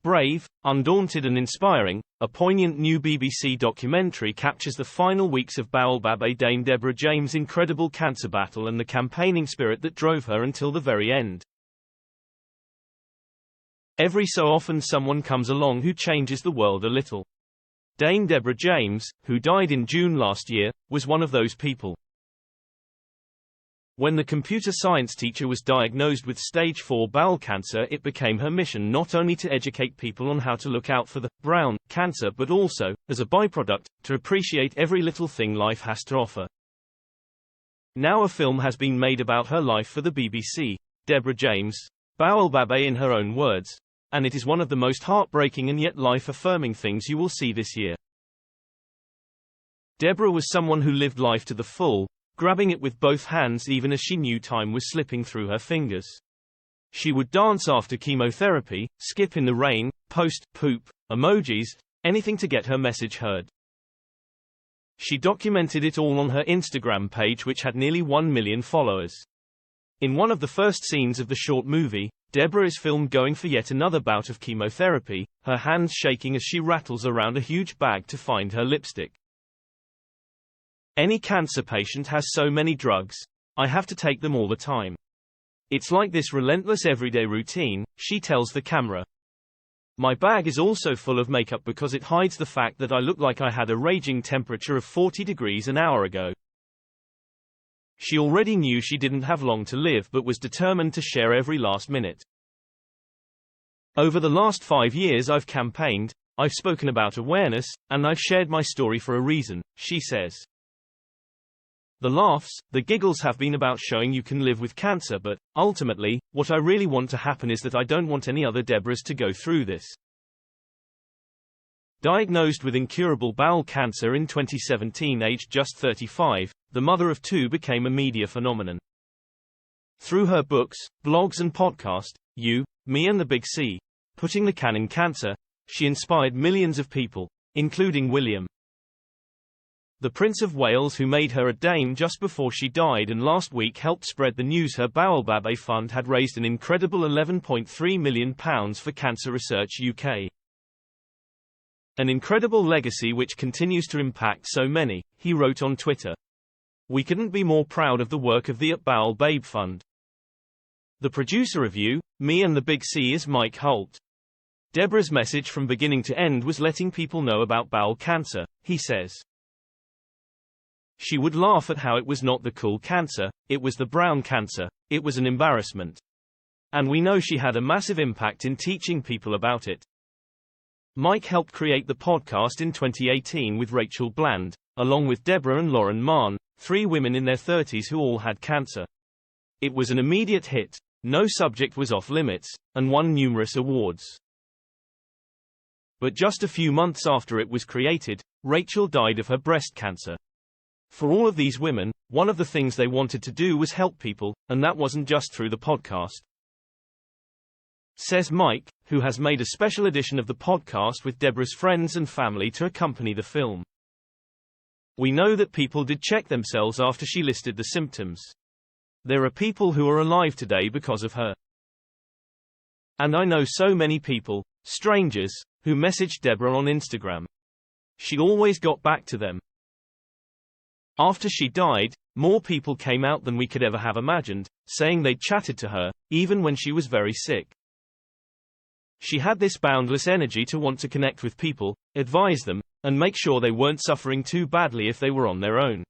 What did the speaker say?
Brave, undaunted and inspiring, a poignant new BBC documentary captures the final weeks of battIe Dame Deborah James' incredible cancer battle and the campaigning spirit that drove her until the very end. Every so often someone comes along who changes the world a little. Dame Deborah James, who died in June last year, was one of those people. When the computer science teacher was diagnosed with stage 4 bowel cancer, it became her mission not only to educate people on how to look out for the brown cancer but also, as a byproduct, to appreciate every little thing life has to offer. Now a film has been made about her life for the BBC, Deborah James, battIe in her own words, and it is one of the most heartbreaking and yet life-affirming things you will see this year. Deborah was someone who lived life to the full, grabbing it with both hands even as she knew time was slipping through her fingers. She would dance after chemotherapy, skip in the rain, post poop emojis, anything to get her message heard. She documented it all on her Instagram page, which had nearly 1 million followers. In one of the first scenes of the short movie, Deborah is filmed going for yet another bout of chemotherapy, her hands shaking as she rattles around a huge bag to find her lipstick. Any cancer patient has so many drugs. I have to take them all the time. It's like this relentless everyday routine, she tells the camera. My bag is also full of makeup because it hides the fact that I look like I had a raging temperature of 40 degrees an hour ago. She already knew she didn't have long to live but was determined to share every last minute. Over the last 5 years I've campaigned, I've spoken about awareness, and I've shared my story for a reason, she says. The laughs, the giggles have been about showing you can live with cancer, but, ultimately, what I really want to happen is that I don't want any other Deborahs to go through this. Diagnosed with incurable bowel cancer in 2017, aged just 35, the mother of 2 became a media phenomenon. Through her books, blogs and podcast, You, Me and the Big C, Putting the Can in Cancer, she inspired millions of people, including William, the Prince of Wales, who made her a dame just before she died and last week helped spread the news her battIe fund had raised an incredible £11.3 million for Cancer Research UK. An incredible legacy which continues to impact so many, he wrote on Twitter. We couldn't be more proud of the work of the battIe Fund. The producer of You, Me and the Big C is Mike Holt. Deborah's message from beginning to end was letting people know about bowel cancer, he says. She would laugh at how it was not the cool cancer, it was the brown cancer, it was an embarrassment. And we know she had a massive impact in teaching people about it. Mike helped create the podcast in 2018 with Rachel Bland, along with Deborah and Lauren Mahon, 3 women in their 30s who all had cancer. It was an immediate hit, no subject was off limits, and won numerous awards. But just a few months after it was created, Rachel died of her breast cancer. For all of these women, one of the things they wanted to do was help people, and that wasn't just through the podcast. Says Mike, who has made a special edition of the podcast with Deborah's friends and family to accompany the film. We know that people did check themselves after she listed the symptoms. There are people who are alive today because of her. And I know so many people, strangers, who messaged Deborah on Instagram. She always got back to them. After she died, more people came out than we could ever have imagined, saying they'd chatted to her, even when she was very sick. She had this boundless energy to want to connect with people, advise them, and make sure they weren't suffering too badly if they were on their own.